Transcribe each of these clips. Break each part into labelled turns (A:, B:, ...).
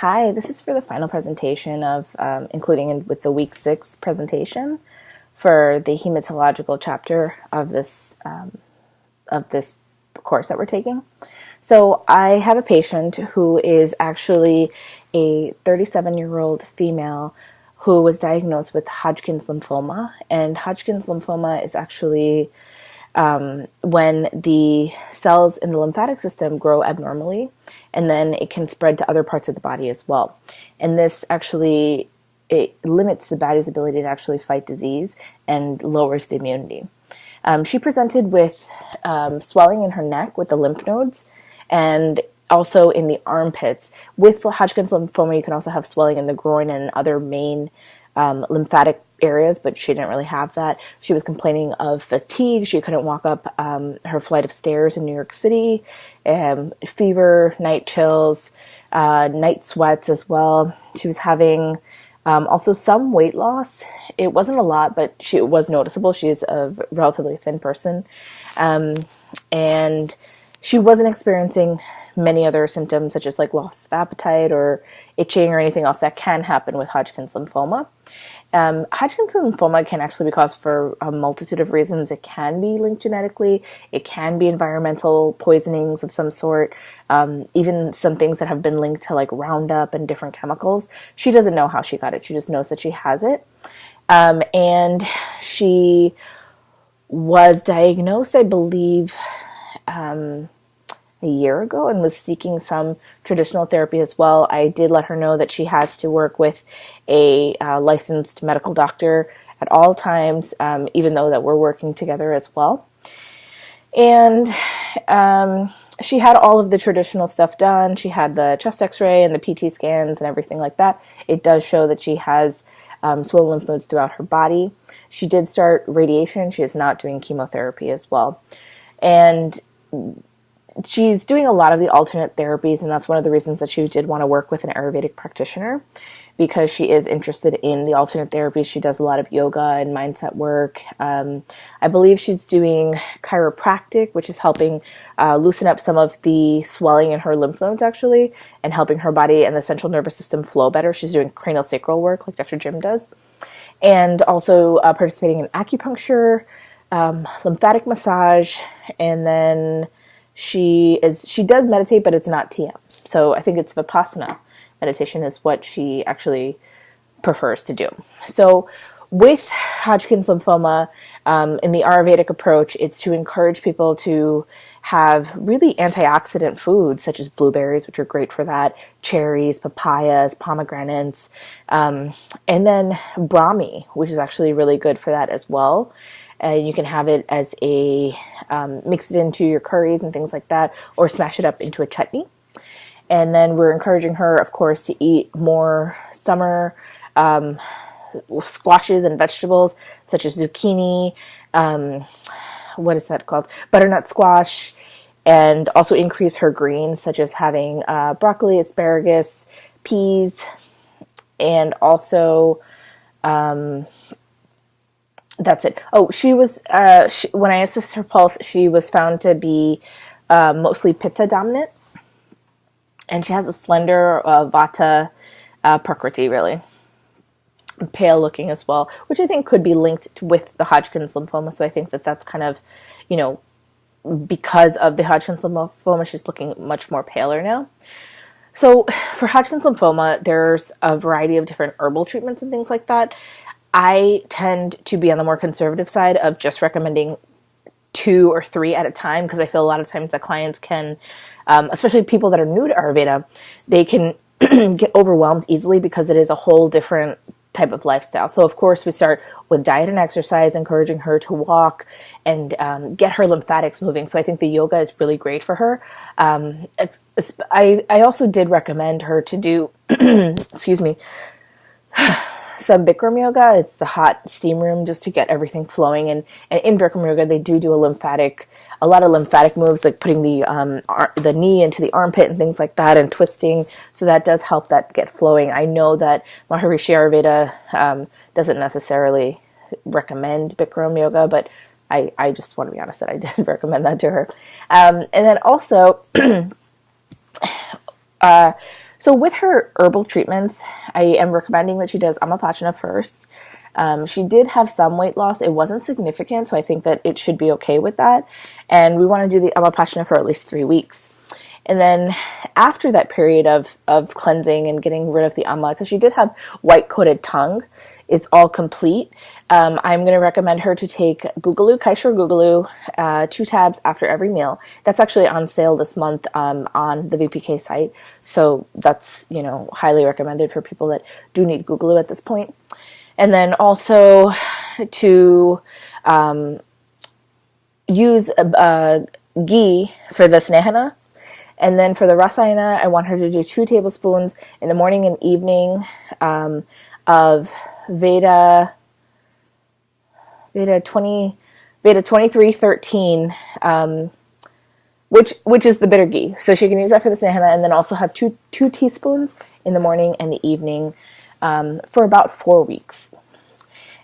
A: Hi, this is for the final presentation of, with the week 6 presentation for the hematological chapter of this course that we're taking. So I have a patient who is actually a 37-year-old female who was diagnosed with Hodgkin's lymphoma, and Hodgkin's lymphoma is actually when the cells in the lymphatic system grow abnormally, and then it can spread to other parts of the body as well. And this actually, it limits the body's ability to actually fight disease and lowers the immunity. She presented with swelling in her neck with the lymph nodes and also in the armpits. With Hodgkin's lymphoma, you can also have swelling in the groin and other main lymphatic areas, but she didn't really have that. She was complaining of fatigue. She couldn't walk up her flight of stairs in New York City, fever, night chills, night sweats as well. She was having also some weight loss. It wasn't a lot, but it was noticeable. She is a relatively thin person. And she wasn't experiencing many other symptoms such as like loss of appetite or itching or anything else that can happen with Hodgkin's lymphoma. Hodgkin's lymphoma can actually be caused for a multitude of reasons. It can be linked genetically. It can be environmental poisonings of some sort. Even some things that have been linked to like Roundup and different chemicals. She doesn't know how she got it. She just knows that she has it. And she was diagnosed, I believe, a year ago and was seeking some traditional therapy as well. I did let her know that she has to work with a licensed medical doctor at all times, even though that we're working together as well. And she had all of the traditional stuff done. She had the chest x-ray and the PT scans and everything like that. It does show that she has swollen lymph nodes throughout her body. She did start radiation. She is not doing chemotherapy as well. And she's doing a lot of the alternate therapies, and that's one of the reasons that she did want to work with an Ayurvedic practitioner, because she is interested in the alternate therapies. She does a lot of yoga and mindset work. I believe she's doing chiropractic, which is helping loosen up some of the swelling in her lymph nodes, actually, and helping her body and the central nervous system flow better. She's doing cranial sacral work, like Dr. Jim does, and also participating in acupuncture, lymphatic massage, and then she does meditate, but it's not TM. So I think it's Vipassana meditation is what she actually prefers to do. So with Hodgkin's lymphoma, in the Ayurvedic approach, it's to encourage people to have really antioxidant foods such as blueberries, which are great for that, cherries, papayas, pomegranates, and then Brahmi, which is actually really good for that as well. You can have it as mix it into your curries and things like that, or smash it up into a chutney. And then we're encouraging her, of course, to eat more summer squashes and vegetables, such as zucchini, what is that called? Butternut squash, and also increase her greens, such as having broccoli, asparagus, peas, and also that's it. Oh, she was, when I assessed her pulse, she was found to be mostly Pitta dominant. And she has a slender Vata Prakriti, really. Pale looking as well, which I think could be linked with the Hodgkin's lymphoma. So I think that that's kind of, because of the Hodgkin's lymphoma, she's looking much more paler now. So for Hodgkin's lymphoma, there's a variety of different herbal treatments and things like that. I tend to be on the more conservative side of just recommending 2 or 3 at a time, because I feel a lot of times that clients can, especially people that are new to Ayurveda, they can get overwhelmed easily because it is a whole different type of lifestyle. So of course we start with diet and exercise, encouraging her to walk and get her lymphatics moving. So I think the yoga is really great for her. I also did recommend her to do, excuse me, some Bikram yoga. It's the hot steam room just to get everything flowing. And in Bikram yoga, they do a lot of lymphatic moves, like putting the knee into the armpit and things like that, and twisting. So that does help that get flowing. I know that Maharishi Ayurveda doesn't necessarily recommend Bikram yoga, but I just want to be honest that I did recommend that to her. And then also, So with her herbal treatments, I am recommending that she does Amapachana first. She did have some weight loss. It wasn't significant, so I think that it should be okay with that. And we want to do the Amapachana for at least 3 weeks. And then after that period of cleansing and getting rid of the Amma, because she did have white-coated tongue, is all complete, I'm going to recommend her to take Gugalu, Kaishur Gugalu, 2 tabs after every meal. That's actually on sale this month on the VPK site, so that's, highly recommended for people that do need Gugalu at this point. And then also to use ghee for the snehana. And then for the rasayana, I want her to do 2 tablespoons in the morning and evening of Veda 2313, which is the bitter ghee. So she can use that for the snehana, and then also have two teaspoons in the morning and the evening for about 4 weeks.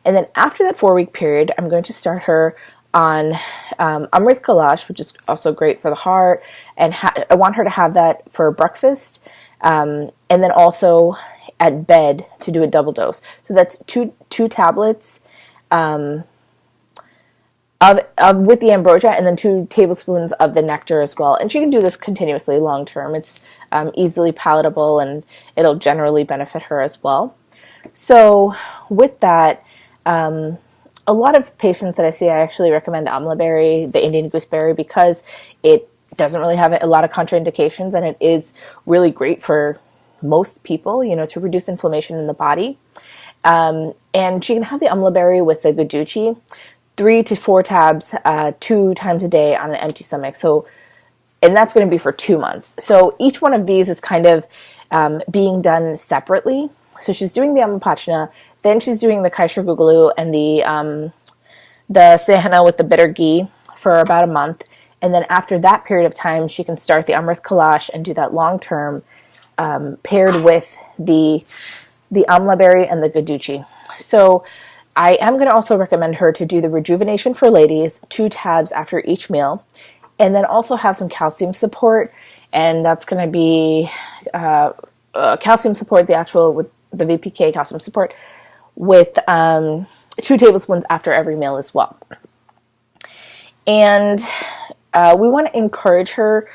A: And then after that 4-week period, I'm going to start her on Amrit Kalash, which is also great for the heart, and I want her to have that for breakfast, and then also at bed to do a double dose. So that's two tablets of with the ambrosia, and then 2 tablespoons of the nectar as well. And she can do this continuously long term. It's easily palatable, and it'll generally benefit her as well. So with that, a lot of patients that I see, I actually recommend amla berry, the Indian gooseberry, because it doesn't really have a lot of contraindications, and it is really great for most people, to reduce inflammation in the body. And she can have the amla berry with the guduchi, 3 to 4 tabs, 2 times a day on an empty stomach. So, and that's going to be for 2 months. So each one of these is kind of being done separately. So she's doing the Amapachana, then she's doing the Kaishur Gugalu and the Snehana with the bitter ghee for about a month. And then after that period of time, she can start the Amrit Kalash and do that long term, paired with the amla berry and the guduchi. So I am going to also recommend her to do the rejuvenation for ladies, 2 tabs after each meal, and then also have some calcium support. And that's going to be calcium support, the actual with the VPK calcium support, with 2 tablespoons after every meal as well. And we want to encourage her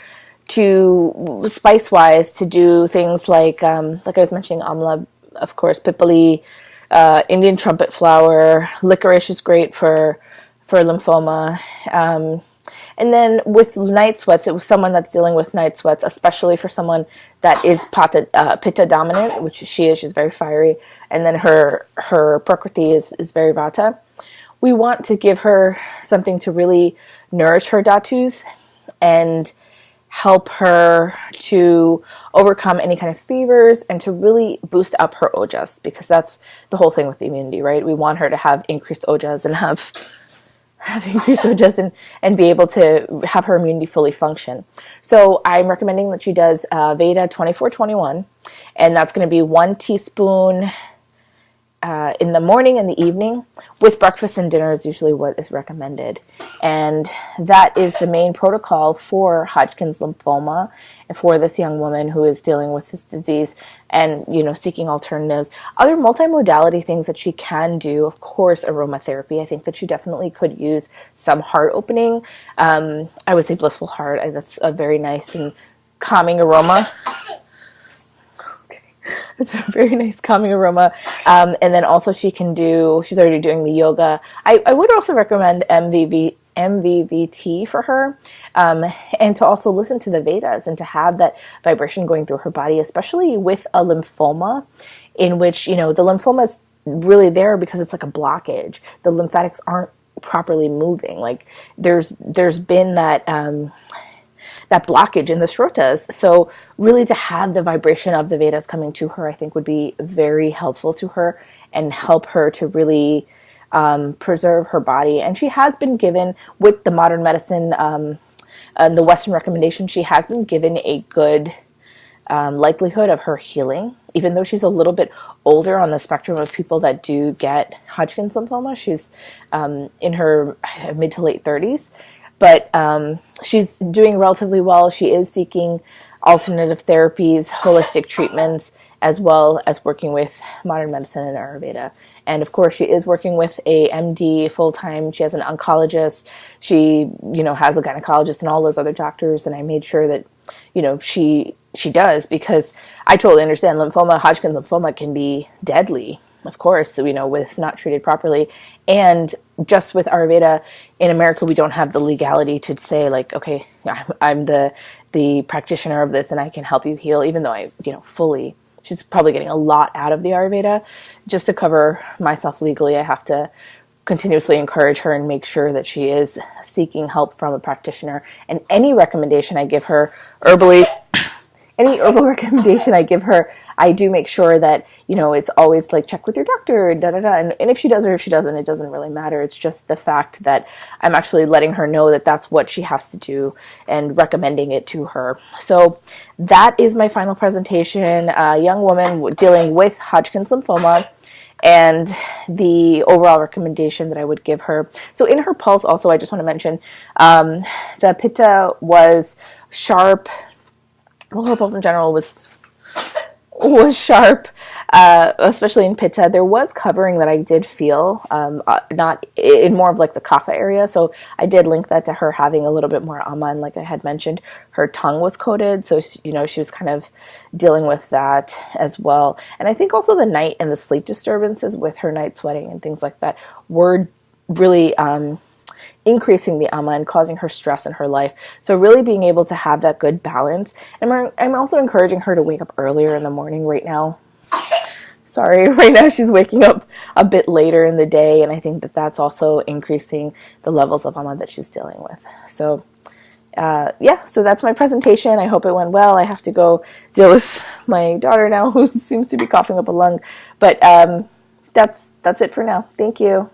A: to, spice-wise, to do things like I was mentioning, amla, of course, pipali, Indian trumpet flower, licorice is great for lymphoma. And then with night sweats, it was someone that's dealing with night sweats, especially for someone that is pitta dominant, which she is. She's very fiery. And then her prakriti is very vata. We want to give her something to really nourish her dhatus and help her to overcome any kind of fevers and to really boost up her ojas, because that's the whole thing with the immunity, right? We want her to have increased ojas and have increased ojas and be able to have her immunity fully function. So I'm recommending that she does Veda 2421, and that's going to be 1 teaspoon in the morning and the evening. With breakfast and dinner is usually what is recommended. And that is the main protocol for Hodgkin's lymphoma and for this young woman who is dealing with this disease and, seeking alternatives. Other multimodality things that she can do, of course, aromatherapy. I think that she definitely could use some heart opening. I would say blissful heart. That's a very nice and calming aroma. It's a very nice calming aroma. And then also she's already doing the yoga. I would also recommend MVVT for her, and to also listen to the Vedas and to have that vibration going through her body, especially with a lymphoma, in which, the lymphoma is really there because it's like a blockage. The lymphatics aren't properly moving. Like there's been that blockage in the shrotas. So really to have the vibration of the Vedas coming to her, I think would be very helpful to her and help her to really preserve her body. And she has been given, with the modern medicine and the Western recommendation, she has been given a good likelihood of her healing, even though she's a little bit older on the spectrum of people that do get Hodgkin's lymphoma. She's in her mid to late 30s. But she's doing relatively well. She is seeking alternative therapies, holistic treatments, as well as working with modern medicine and Ayurveda. And of course, she is working with a MD full-time. She has an oncologist. She, has a gynecologist and all those other doctors. And I made sure that, she does, because I totally understand lymphoma, Hodgkin's lymphoma can be deadly, of course, with not treated properly. And just with Ayurveda in America, we don't have the legality to say like, okay, I'm the practitioner of this and I can help you heal, even though I, fully, she's probably getting a lot out of the Ayurveda. Just to cover myself legally, I have to continuously encourage her and make sure that she is seeking help from a practitioner. And any recommendation I give her herbally, any herbal recommendation I give her, I do make sure that, it's always like check with your doctor, And if she does or if she doesn't, it doesn't really matter. It's just the fact that I'm actually letting her know that that's what she has to do and recommending it to her. So that is my final presentation. A young woman dealing with Hodgkin's lymphoma, and the overall recommendation that I would give her. So in her pulse also, I just want to mention, the pitta was sharp. Well, her pulse in general was sharp, especially in pitta. There was covering that I did feel, not in more of like the kapha area. So I did link that to her having a little bit more ama, and like I had mentioned, her tongue was coated. So, she was kind of dealing with that as well. And I think also the night and the sleep disturbances with her night sweating and things like that were really, increasing the ama and causing her stress in her life. So really being able to have that good balance. And I'm also encouraging her to wake up earlier in the morning right now. Right now she's waking up a bit later in the day, and I think that that's also increasing the levels of ama that she's dealing with. So so that's my presentation. I hope it went well. I have to go deal with my daughter now, who seems to be coughing up a lung. But that's it for now. Thank you.